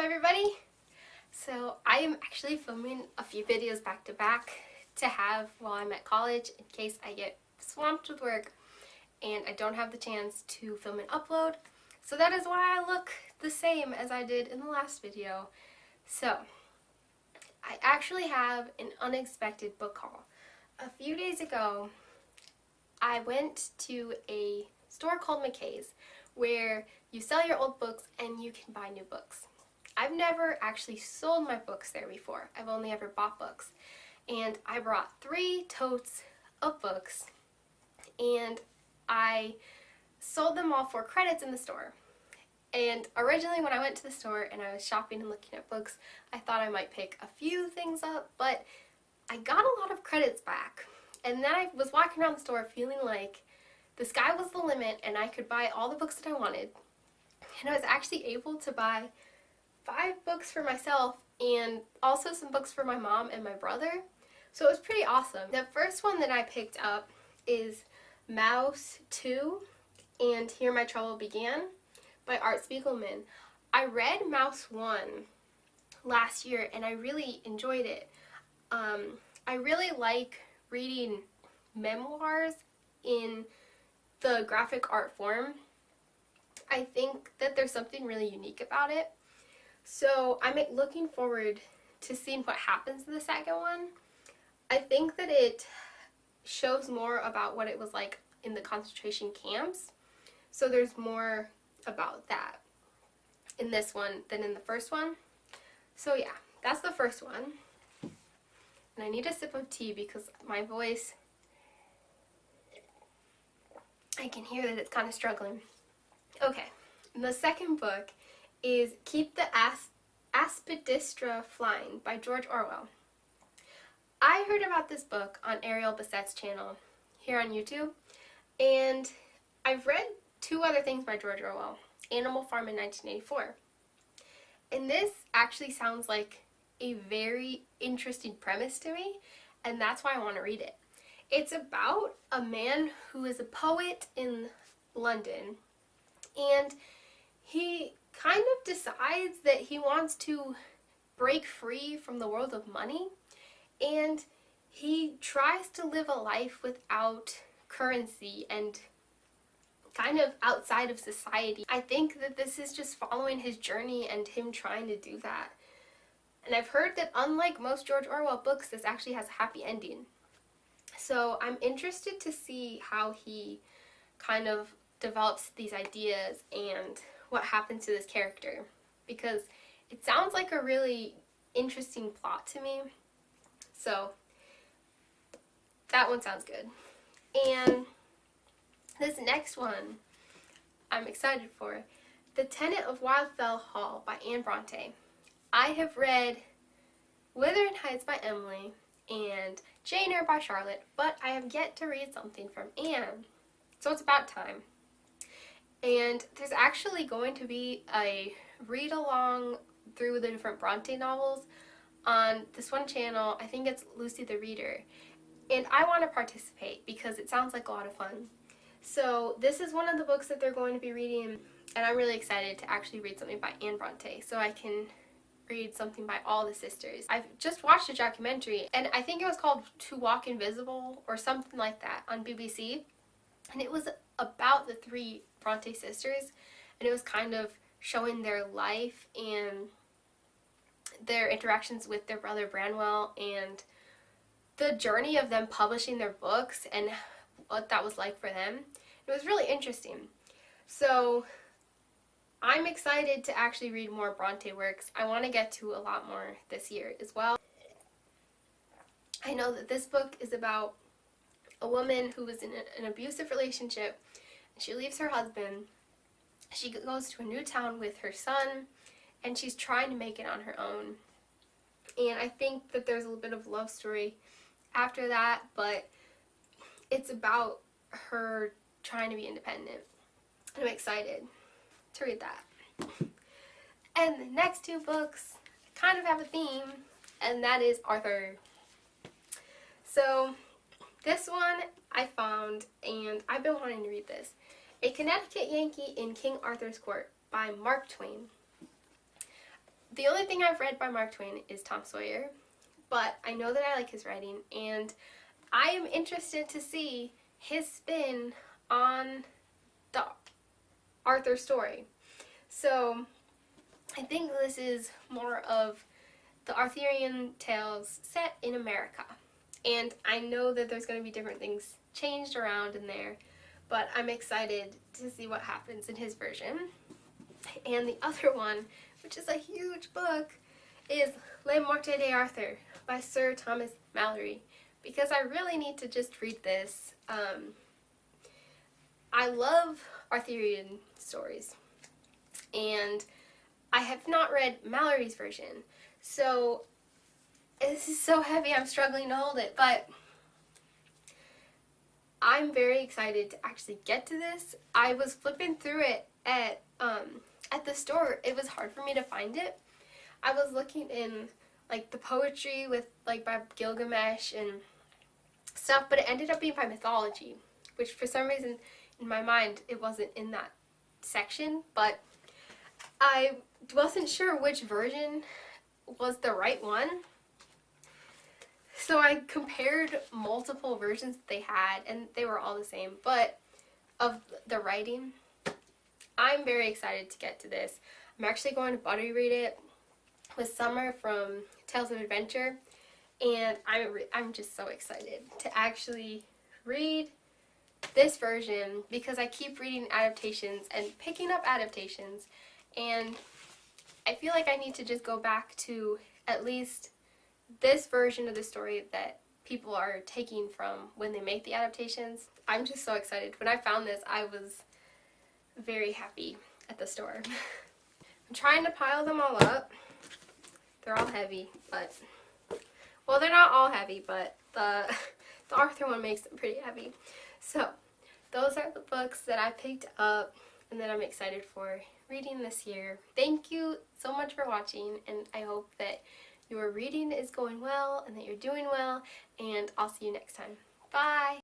everybody! So I am actually filming a few videos back to back to have while I'm at college in case I get swamped with work and I don't have the chance to film and upload. So that is why I look the same as I did in the last video. So I actually have an unexpected book haul. A few days ago I went to a store called McKay's where you sell your old books and you can buy new books. I've never actually sold my books there before. I've only ever bought books. And I brought 3 totes of books and I sold them all for credits in the store. And originally when I went to the store and I was shopping and looking at books, I thought I might pick a few things up, but I got a lot of credits back. And then I was walking around the store feeling like the sky was the limit and I could buy all the books that I wanted. And I was actually able to buy 5 books for myself and also some books for my mom and my brother. So it was pretty awesome. The first one that I picked up is Mouse 2 and Here My Trouble Began by Art Speigelman. I read Mouse 1 last year and I really enjoyed it. I really like reading memoirs in the graphic art form. I think that there's something really unique about it. So I'm looking forward to seeing what happens in the second one. I think that it shows more about what it was like in the concentration camps. So there's more about that in this one than in the first one. So yeah, that's the first one. And I need a sip of tea because my voice, I can hear that it's kind of struggling. Okay, the second book is Keep the Aspidistra Flying by George Orwell. I heard about this book on Ariel Bassett's channel here on YouTube, and I've read 2 other things by George Orwell, Animal Farm in 1984. And this actually sounds like a very interesting premise to me, and that's why I want to read it. It's about a man who is a poet in London, and he kind of decides that he wants to break free from the world of money, and he tries to live a life without currency and kind of outside of society. I think that this is just following his journey and him trying to do that. And I've heard that unlike most George Orwell books, this actually has a happy ending. So I'm interested to see how he kind of develops these ideas and what happens to this character, because it sounds like a really interesting plot to me. So that one sounds good. And this next one I'm excited for, The Tenant of Wildfell Hall by Bronte. I have read Wuthering Heights by Emily and Jane Eyre by Charlotte, but I have yet to read something from Anne, so it's about time. And there's actually going to be a read-along through the different Bronte novels on this one channel. I think it's Lucy the Reader, and I want to participate because it sounds like a lot of fun. So this is one of the books that they're going to be reading, and I'm really excited to actually read something by Anne Bronte so I can read something by all the sisters. I've just watched a documentary, and I think it was called To Walk Invisible or something like that on BBC, and it was about the 3 Bronte sisters, and it was kind of showing their life and their interactions with their brother Branwell and the journey of them publishing their books and what that was like for them. It was really interesting. So I'm excited to actually read more Bronte works. I want to get to a lot more this year as well. I know that this book is about a woman who was in an abusive relationship. She leaves her husband. She goes to a new town with her son, and she's trying to make it on her own. And I think that there's a little bit of love story after that, but it's about her trying to be independent. I'm excited to read that. And the next 2 books kind of have a theme, and that is Arthur. So this one I found, and I've been wanting to read this. A Connecticut Yankee in King Arthur's Court by Mark Twain. The only thing I've read by Mark Twain is Tom Sawyer, but I know that I like his writing, and I am interested to see his spin on the Arthur story. So I think this is more of the Arthurian tales set in America. And I know that there's going to be different things changed around in there, but I'm excited to see what happens in his version. And the other one, which is a huge book, is Morte DArthur by Sir Thomas Mallory, because I really need to just read this. I love Arthurian stories, and I have not read Mallory's version, so this is so heavy, I'm struggling to hold it, but I'm very excited to actually get to this. I was flipping through it at the store. It was hard for me to find it. I was looking in like the poetry with like by Gilgamesh and stuff, but it ended up being by mythology, which for some reason in my mind it wasn't in that section, but I wasn't sure which version was the right one. So I compared multiple versions that they had, and they were all the same, but of the writing. I'm very excited to get to this. I'm actually going to buddy read it with Summer from Tales of Adventure, and I'm just so excited to actually read this version, because I keep reading adaptations and picking up adaptations, and I feel like I need to just go back to at least this version of the story that people are taking from when they make the adaptations. I'm just so excited. When I found this, I was very happy at the store. I'm trying to pile them all up. They're all heavy, but, well, they're not all heavy, but the Arthur one makes them pretty heavy. So those are the books that I picked up and that I'm excited for reading this year. Thank you so much for watching, and I hope that your reading is going well and that you're doing well, and I'll see you next time. Bye!